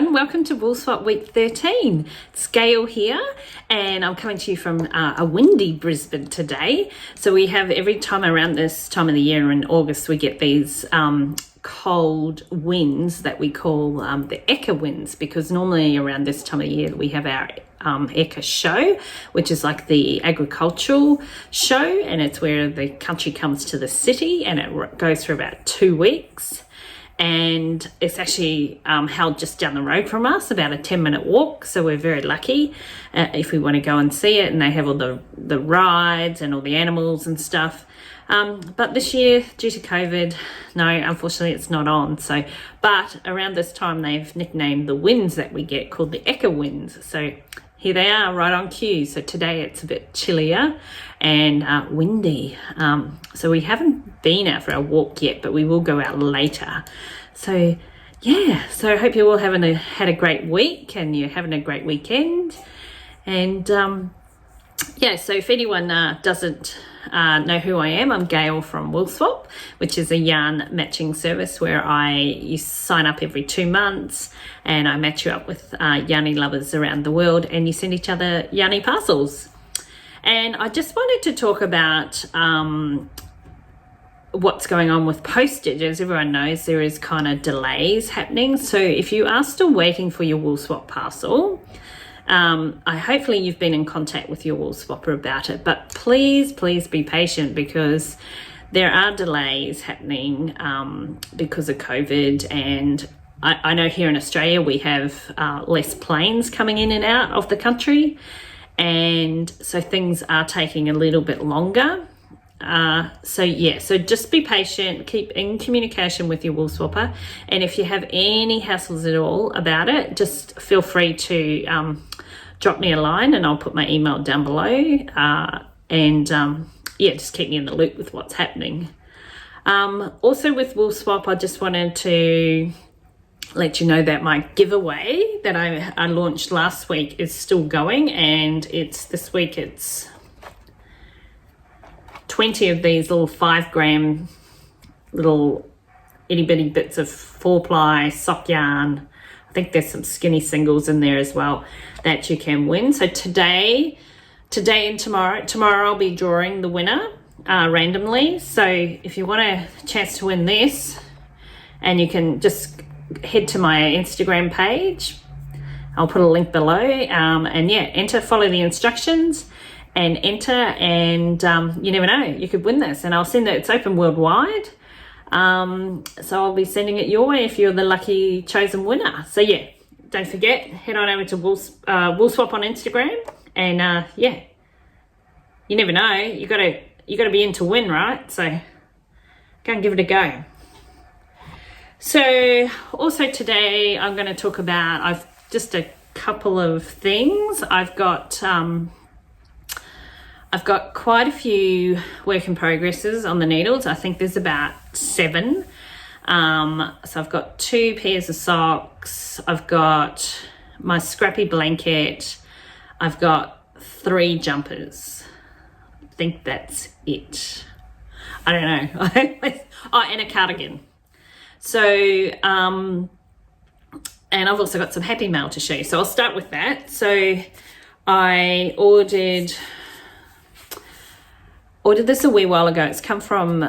everyone, welcome to Woolswap week 13. It's Gail here and I'm coming to you from a windy Brisbane today. So we have every time around this time of the year in August we get these cold winds that we call the Eka winds, because normally around this time of the year we have our Eka show, which is like the agricultural show, and it's where the country comes to the city and it goes for about 2 weeks. And it's actually held just down the road from us, about a 10-minute walk, so we're very lucky if we want to go and see it. And they have all the rides and all the animals and stuff. But this year, due to COVID, no, unfortunately it's not on. So, but around this time they've nicknamed the winds that we get called the Eka winds. So here they are, right on cue. So today it's a bit chillier and windy. So we haven't been out for our walk yet, but we will go out later. So yeah, so I hope you all had a great week and you're having a great weekend. And yeah, so if anyone doesn't know who I am, I'm Gail from Woolswap, which is a yarn matching service where you sign up every 2 months and I match you up with yarny lovers around the world, and you send each other yarny parcels. And I just wanted to talk about what's going on with postage. As everyone knows, there is kind of delays happening. So if you are still waiting for your Woolswap parcel, hopefully you've been in contact with your Woolswapper about it, but please be patient, because there are delays happening because of COVID. And I know here in Australia we have less planes coming in and out of the country, and so things are taking a little bit longer. So just be patient, keep in communication with your Woolswapper, and if you have any hassles at all about it, just feel free to drop me a line and I'll put my email down below, just keep me in the loop with what's happening. Also with Woolswap, I just wanted to let you know that my giveaway that I launched last week is still going, and this week it's 20 of these little 5 gram little itty bitty bits of 4-ply sock yarn. I think there's some skinny singles in there as well that you can win. So today and tomorrow I'll be drawing the winner randomly. So if you want a chance to win this, and you can just head to my Instagram page, I'll put a link below, follow the instructions and enter, and you never know, you could win this, and I'll send it. It's open worldwide, so I'll be sending it your way if you're the lucky chosen winner. So yeah, don't forget, head on over to Woolswap on Instagram, and you never know, you gotta be in to win, right? So go and give it a go. So also today I'm going to talk about just a couple of things. I've got quite a few work in progresses on the needles. I think there's about 7. So I've got 2 pairs of socks. I've got my scrappy blanket. I've got 3 jumpers. I think that's it. I don't know. And a cardigan. So, and I've also got some happy mail to show you. So I'll start with that. So I ordered this a wee while ago. It's come from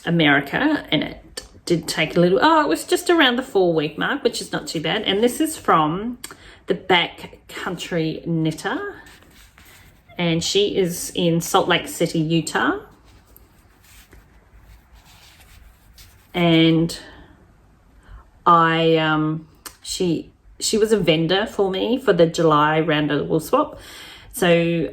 America, and it did take a little, it was just around the 4-week mark, which is not too bad. And this is from the Backcountry Knitter, and she is in Salt Lake City, Utah. And she was a vendor for me for the July round of Woolswap. So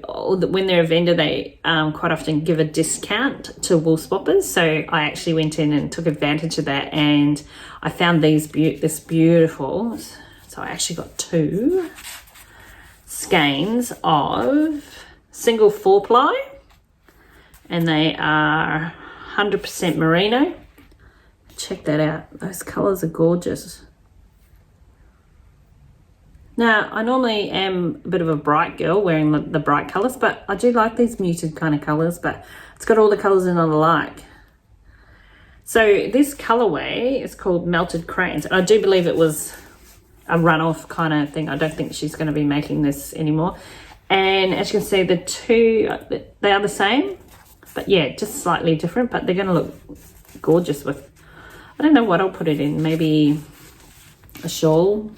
when they're a vendor, they quite often give a discount to Woolswappers. So I actually went in and took advantage of that, and I found this beautiful. So I actually got 2 skeins of single 4-ply, and they are 100% merino. Check that out. Those colours are gorgeous. Now, I normally am a bit of a bright girl wearing the bright colours, but I do like these muted kind of colours, but it's got all the colours in I like. So this colourway is called Melted Crayons. I do believe it was a runoff kind of thing. I don't think she's going to be making this anymore. And as you can see, the two, they are the same, but yeah, just slightly different, but they're going to look gorgeous with, I don't know what I'll put it in, maybe a shawl.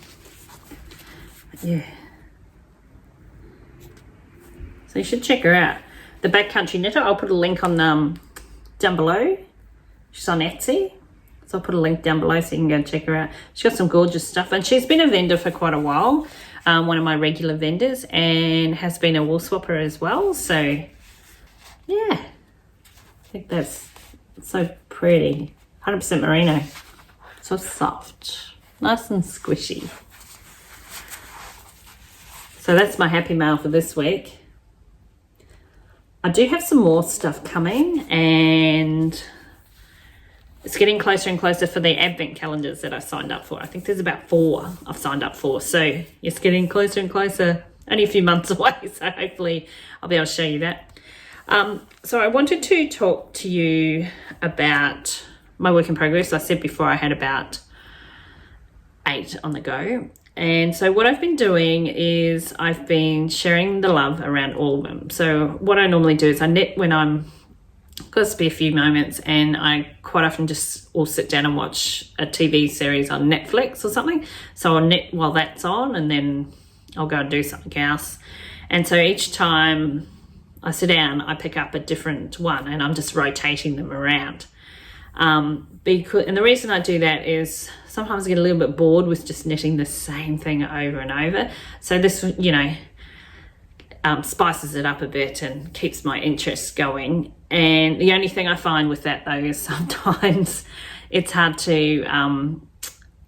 Yeah. So you should check her out. The Backcountry Knitter, I'll put a link on down below. She's on Etsy. So I'll put a link down below so you can go and check her out. She's got some gorgeous stuff. And she's been a vendor for quite a while. One of my regular vendors, and has been a wool swapper as well. So, yeah. I think that's so pretty. 100% merino. So soft. Nice and squishy. So that's my happy mail for this week. I do have some more stuff coming, and it's getting closer and closer for the advent calendars that I signed up for. I think there's about 4 I've signed up for. So it's getting closer and closer, only a few months away. So hopefully I'll be able to show you that. So I wanted to talk to you about my work in progress. I said before I had about 8 on the go. And so what I've been doing is I've been sharing the love around all of them. So what I normally do is I knit when I'm got to be a few moments, and I quite often just will sit down and watch a TV series on Netflix or something. So I'll knit while that's on, and then I'll go and do something else. And so each time I sit down, I pick up a different one, and I'm just rotating them around. And the reason I do that is sometimes I get a little bit bored with just knitting the same thing over and over. So this, you know, spices it up a bit and keeps my interest going. And the only thing I find with that though is sometimes it's hard to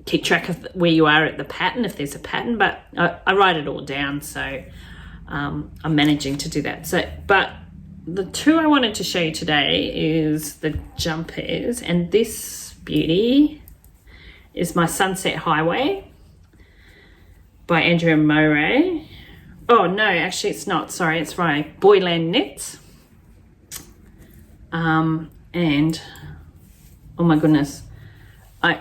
keep track of where you are at the pattern, if there's a pattern, but I write it all down, so I'm managing to do that. So, but the 2 I wanted to show you today is the jumpers, and this beauty is my Sunset Highway by Andrea Moray. Oh no, actually it's not, sorry, it's right, Boyland Knits. And oh my goodness,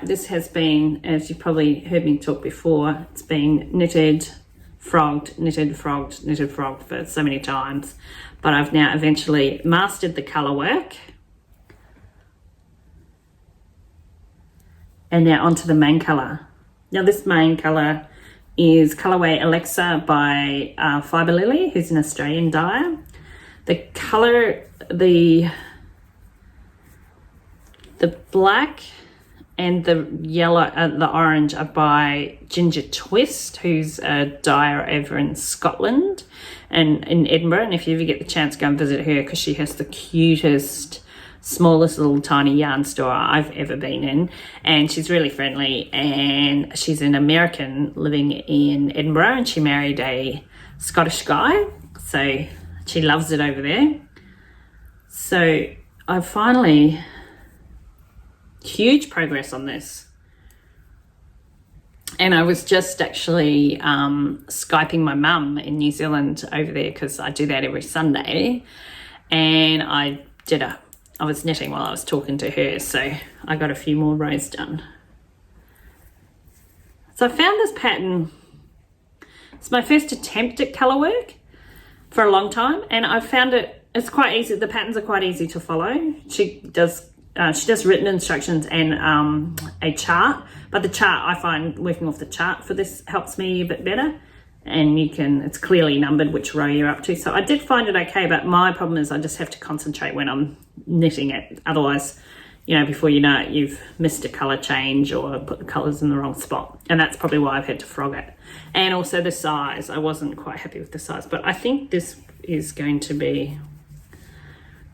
this has been, as you probably heard me talk before, it's been knitted, frogged, knitted, frogged, knitted, frogged for so many times, but I've now eventually mastered the colour work. And now onto the main colour. Now this main colour is colourway Alexa by Fibre Lily, who's an Australian dyer. The colour, the black and the yellow, the orange are by Ginger Twist, who's a dyer over in Scotland and in Edinburgh. And if you ever get the chance, go and visit her, because she has the cutest, smallest little tiny yarn store I've ever been in, and she's really friendly, and she's an American living in Edinburgh, and she married a Scottish guy, so she loves it over there. So I finally, huge progress on this, and I was just actually Skyping my mum in New Zealand over there, because I do that every Sunday, and I was knitting while I was talking to her, so I got a few more rows done. So I found this pattern, it's my first attempt at colour work for a long time, and I found it's quite easy, the patterns are quite easy to follow. She does written instructions and a chart, but the chart, I find working off the chart for this helps me a bit better. And it's clearly numbered which row you're up to. So I did find it okay, but my problem is I just have to concentrate when I'm knitting it. Otherwise, you know, before you know it, you've missed a colour change or put the colours in the wrong spot. And that's probably why I've had to frog it. And also the size, I wasn't quite happy with the size, but I think this is going to be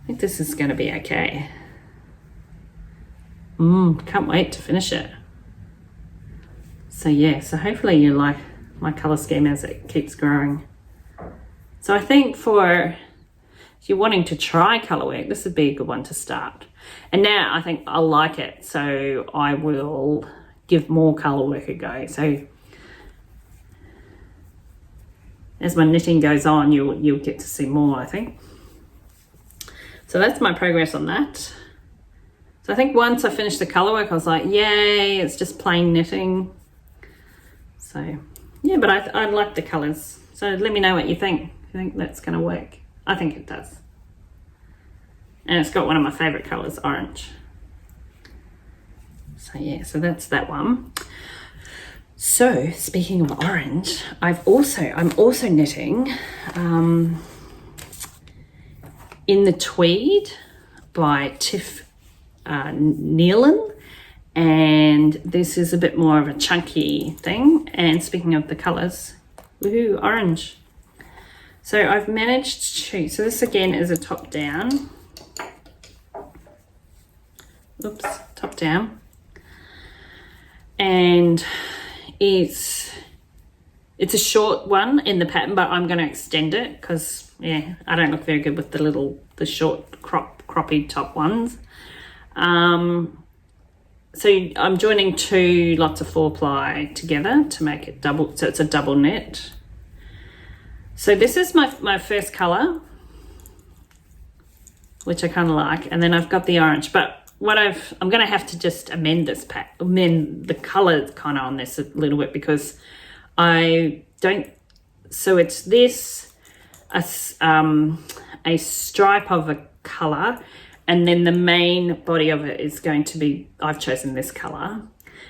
okay. Can't wait to finish it. So yeah, so hopefully you like my colour scheme as it keeps growing. So I think if you're wanting to try colour work, this would be a good one to start. And now I think I'll like it, so I will give more colour work a go. So as my knitting goes on, you'll get to see more, I think. So that's my progress on that. So I think once I finished the colour work, I was like, yay, it's just plain knitting. So So yeah, but I like the colours. So let me know what you think. If you think that's going to work. I think it does. And it's got one of my favourite colours, orange. So yeah, so that's that one. So speaking of orange, I'm also knitting in the Tweed by Tif Neilan, and this is a bit more of a chunky thing. And speaking of the colours, woohoo, orange. So I've managed to, so this again is a top down. Oops, top down. And it's a short one in the pattern, but I'm going to extend it because, yeah, I don't look very good with the short croppy top ones. So I'm joining 2 lots of 4-ply together to make it double, so it's a double knit. So this is my first colour, which I kind of like, and then I've got the orange, but I'm going to have to just amend the colour kind of on this a little bit, because so it's this, a stripe of a colour, and then the main body of it is going to be, I've chosen this colour,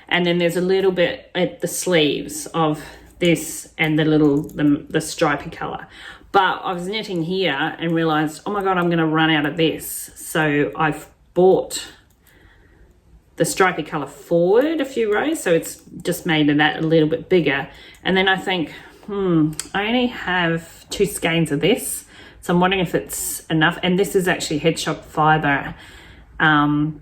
and then there's a little bit at the sleeves of this and the stripy colour. But I was knitting here and realised, oh my God, I'm going to run out of this. So I've bought the stripy colour forward a few rows, so it's just made that a little bit bigger. And then I think, I only have 2 skeins of this, so I'm wondering if it's enough. And this is actually headshot fibre, and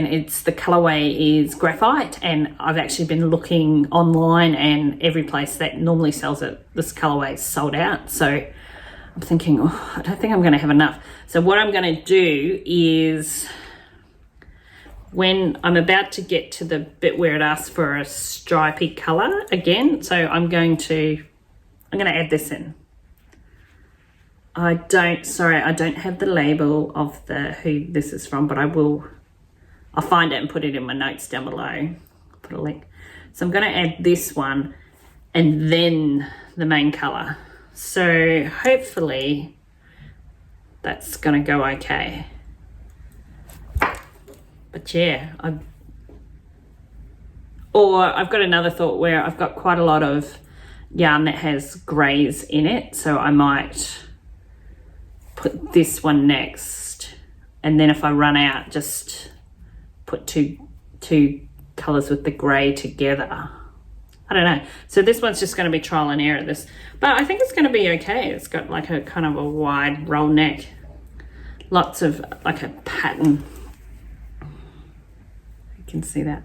it's, the colourway is graphite, and I've actually been looking online, and every place that normally sells it, this colourway is sold out. So I'm thinking, I don't think I'm going to have enough. So what I'm going to do is, when I'm about to get to the bit where it asks for a stripy colour again, so I'm going to add this in. I don't have the label of who this is from, but I'll find it and put it in my notes down below. Put a link. So I'm going to add this one and then the main colour. So hopefully that's going to go okay. But yeah, I've got another thought where I've got quite a lot of yarn that has greys in it, so I might put this one next, and then if I run out, just put two colours with the grey together. I don't know. So this one's just going to be trial and error, this, but I think it's going to be okay. It's got like a kind of a wide roll neck, lots of like a pattern. You can see that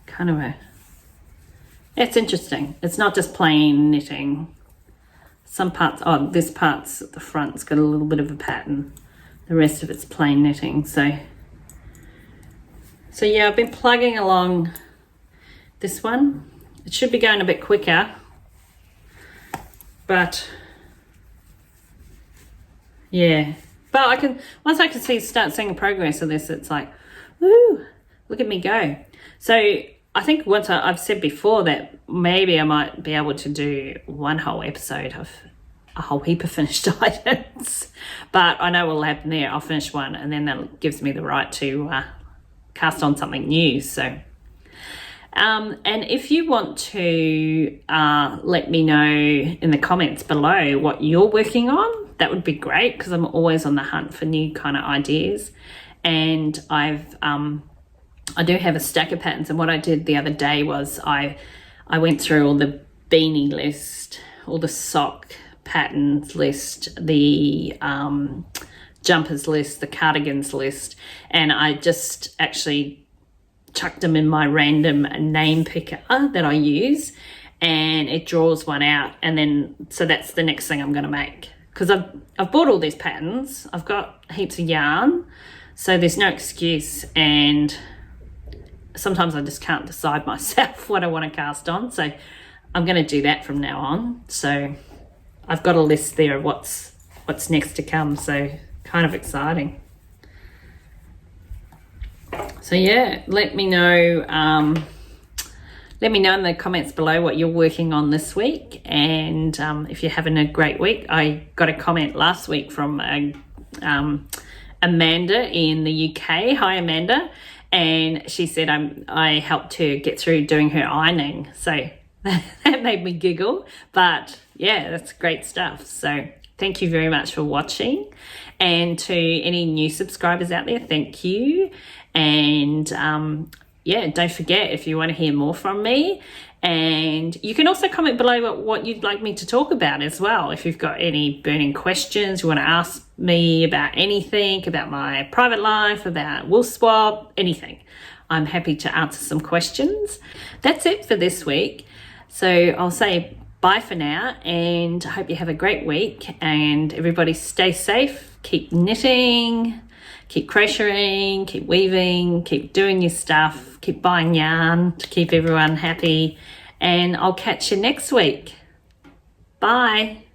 kind of it's interesting. It's not just plain knitting. Some parts, this part's at the front's got a little bit of a pattern. The rest of it's plain knitting. So yeah, I've been plugging along this one. It should be going a bit quicker, but yeah. But once I can start seeing progress of this, it's like, woo, look at me go. So I think once I've said before that maybe I might be able to do one whole episode of a whole heap of finished items, but I know what will happen there. I'll finish one and then that gives me the right to cast on something new. So and if you want to let me know in the comments below what you're working on, that would be great, because I'm always on the hunt for new kind of ideas. And I do have a stack of patterns, and what I did the other day was I went through all the beanie list, all the sock patterns list, the jumpers list, the cardigans list, and I just actually chucked them in my random name picker that I use, and it draws one out. And then so that's the next thing I'm going to make, because I've bought all these patterns, I've got heaps of yarn, so there's no excuse, and sometimes I just can't decide myself what I want to cast on. So I'm going to do that from now on. So I've got a list there of what's next to come. So kind of exciting. So yeah, let me know Let me know in the comments below what you're working on this week, and if you're having a great week. I got a comment last week from Amanda in the UK. Hi, Amanda. And she said I helped her get through doing her ironing. So that made me giggle. But yeah, that's great stuff. So thank you very much for watching. And to any new subscribers out there, thank you. And yeah, don't forget, if you want to hear more from me, and you can also comment below what you'd like me to talk about as well. If you've got any burning questions, you want to ask me about anything, about my private life, about Woolswap, anything, I'm happy to answer some questions. That's it for this week. So I'll say bye for now, and I hope you have a great week, and everybody stay safe, keep knitting, keep crocheting, keep weaving, keep doing your stuff, keep buying yarn to keep everyone happy, and I'll catch you next week. Bye.